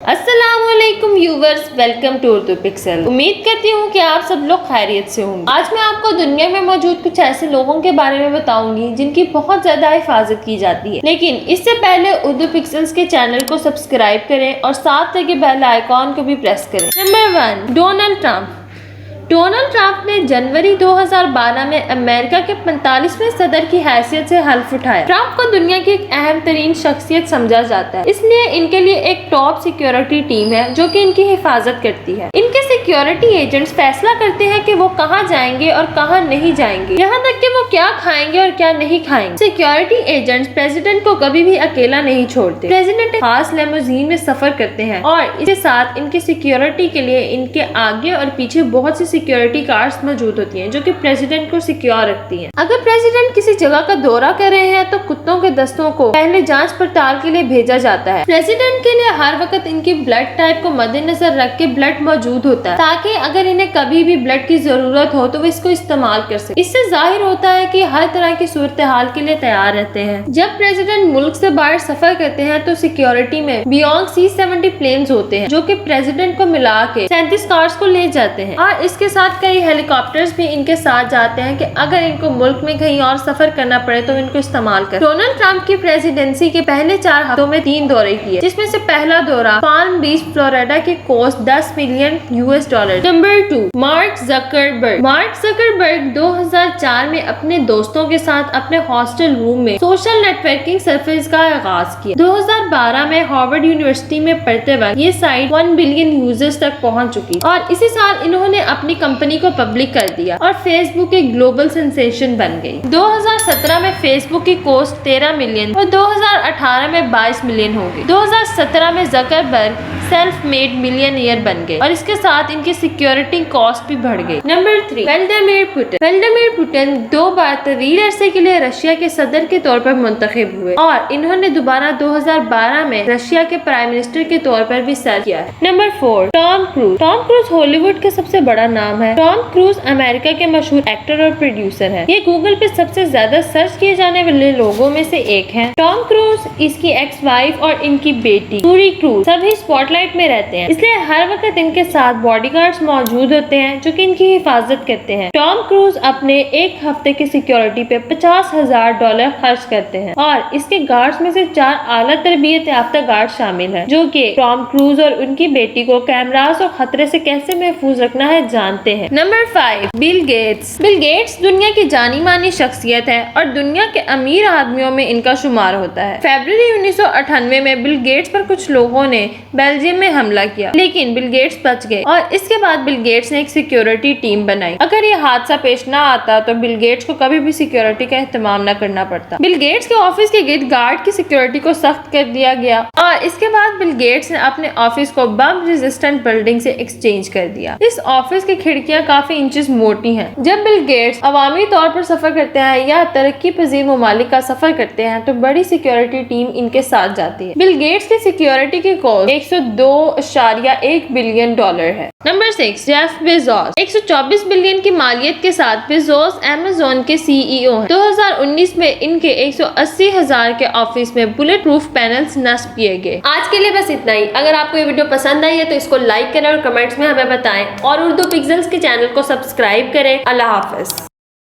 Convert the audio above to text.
अस्सलामुअलैकुम viewers, welcome to Urdu pixel. उम्मीद करती हूँ कि आप सब लोग खैरियत से होंगे। आज मैं आपको दुनिया में मौजूद कुछ ऐसे लोगों के बारे में बताऊंगी जिनकी बहुत ज्यादा हिफाजत की जाती है। लेकिन इससे पहले उर्दू पिक्सल्स के चैनल को सब्सक्राइब करें और साथ लगे बेल आइकॉन को भी प्रेस करें। Number 1, Donald Trump. Donald Trump ने जनवरी 2012 में अमेरिका के 45वें सदर की हैसियत से हल्फ उठाया। ट्रंप को दुनिया की एक अहम तरीन शख्सियत समझा जाता है, इसलिए इनके लिए एक टॉप सिक्योरिटी टीम है जो कि इनकी हिफाजत करती है। इनके सिक्योरिटी एजेंट्स फैसला करते हैं कि वो कहाँ जाएंगे और कहाँ नहीं जाएंगे, यहाँ तक कि वो क्या खाएंगे और क्या नहीं खाएंगे। सिक्योरिटी एजेंट्स प्रेसिडेंट को कभी भी अकेला नहीं छोड़ते। प्रेसिडेंट एक खास लेमोजीन में सफर करते हैं और इसके साथ इनकी सिक्योरिटी के लिए इनके आगे और पीछे बहुत सी सिक्योरिटी कार्ड्स मौजूद होती हैं जो कि प्रेसिडेंट को सिक्योर रखती हैं। अगर प्रेसिडेंट किसी जगह का दौरा कर रहे हैं तो कुत्तों के दस्तों को पहले जांच पड़ताल के लिए भेजा जाता है। प्रेसिडेंट के लिए हर वक्त इनकी ब्लड टाइप को मद्देनजर रख के ब्लड मौजूद होता है ताकि अगर इन्हें कभी भी ब्लड की जरूरत हो तो वो इसको इस्तेमाल कर सके। इससे जाहिर होता है कि हर तरह की सूरत हाल के लिए तैयार रहते हैं। जब प्रेसिडेंट मुल्क से बाहर सफर करते हैं तो सिक्योरिटी में बियॉन्ग C-70 प्लेन्स होते हैं जो कि प्रेसिडेंट को मिला के 37 कार्स को ले जाते हैं और इसके साथ कई हेलीकॉप्टर्स भी इनके साथ जाते हैं कि अगर इनको मुल्क में कहीं और सफर करना पड़े तो इनको इस्तेमाल कर। डोनाल्ड ट्रंप की प्रेसिडेंसी के पहले 4 हफ्तों में 3 दौरे किए, जिसमें से पहला दौरा पाल्म बीच फ्लोरिडा के coast $10 million. Number 2, Mark Zuckerberg. Mark Zuckerberg 2004 में अपने दोस्तों के साथ अपने हॉस्टल रूम में सोशल नेटवर्किंग सर्विस का आगाज किया। 2012 में हार्वर्ड यूनिवर्सिटी में पढ़ते वक्त ये साइट 1 बिलियन यूजर्स तक पहुंच चुकी और इसी साल इन्होंने अपनी कंपनी को पब्लिक कर दिया और फेसबुक एक ग्लोबल सेंसेशन बन गई। 2017 में फेसबुक की कॉस्ट 13 मिलियन और 2018 में 22 मिलियन हो गई। 2017 में जकरबर्ग सेल्फ मेड मिलियनियर बन गए और इसके साथ इनकी सिक्योरिटी कॉस्ट भी बढ़ गई। Number 3, Vladimir Putin. Vladimir Putin 2 बार तवील अरसे के लिए रशिया के सदर के तौर पर मुंतखब हुए और इन्होंने दोबारा 2012 में रशिया के प्राइम मिनिस्टर के तौर पर भी सर्व किया है। Number 4, Tom cruise. Tom cruise Hollywood का सबसे बड़ा नाम है। टॉम क्रूज अमेरिका के मशहूर एक्टर और प्रोड्यूसर है। ये गूगल पे सबसे ज्यादा सर्च किए जाने वाले लोगों में से एक है। टॉम क्रूज, इसकी एक्स वाइफ और इनकी बेटी सूरी क्रूज सभी स्पॉटलाइट में रहते हैं, इसलिए हर वक्त इनके साथ बॉडीगार्ड्स मौजूद होते हैं जो कि इनकी हिफाजत करते हैं। टॉम क्रूज अपने एक हफ्ते की सिक्योरिटी पे $50,000 खर्च करते हैं और इसके गार्ड्स में से 4 आला तरबियत याफ्ता गार्ड शामिल है जो कि टॉम क्रूज और उनकी बेटी को कैमरास और खतरे से कैसे महफूज रखना है जानते हैं। Number 5, Bill Gates. Bill Gates दुनिया की जानी मानी शख्सियत है और दुनिया के अमीर आदमियों में इनका शुमार होता है। फरवरी 1998 में बिल गेट्स पर कुछ लोगों ने बेल्जियम में हमला किया, लेकिन बिल गेट्स बच गए और इसके बाद बिल गेट्स ने एक सिक्योरिटी टीम बनाई। अगर ये हादसा पेश ना आता तो बिल गेट्स को कभी भी सिक्योरिटी का एहतमाम न करना पड़ता। बिल गेट्स के ऑफिस के गिर्द गार्ड की सिक्योरिटी को सख्त कर दिया गया और इसके बाद बिल गेट्स ने अपने ऑफिस को बम रेजिस्टेंट बिल्डिंग से एक्सचेंज कर दिया। इस ऑफिस की खिड़कियां काफी इंचेस मोटी हैं। जब बिल गेट्स अवामी तौर पर सफर करते हैं या तरक्की पजीर ममालिक का सफर करते हैं तो बड़ी सिक्योरिटी टीम इनके साथ जाती है। बिल गेट्स की सिक्योरिटी की कॉस्ट $102.1 बिलियन है। Number 6, Jeff Bezos. 124 बिलियन की मालियत के साथ बेजोस अमेज़न के CEO हैं। 2019 में इनके 180,000 के ऑफिस में बुलेट प्रूफ पैनल्स नस्ब किए गए। आज के लिए बस इतना ही। अगर आपको ये वीडियो पसंद आई है तो इसको लाइक करें और कमेंट्स में हमें बताएं और उर्दू पिक्सल्स के चैनल को सब्सक्राइब करें। अल्लाह हाफिज।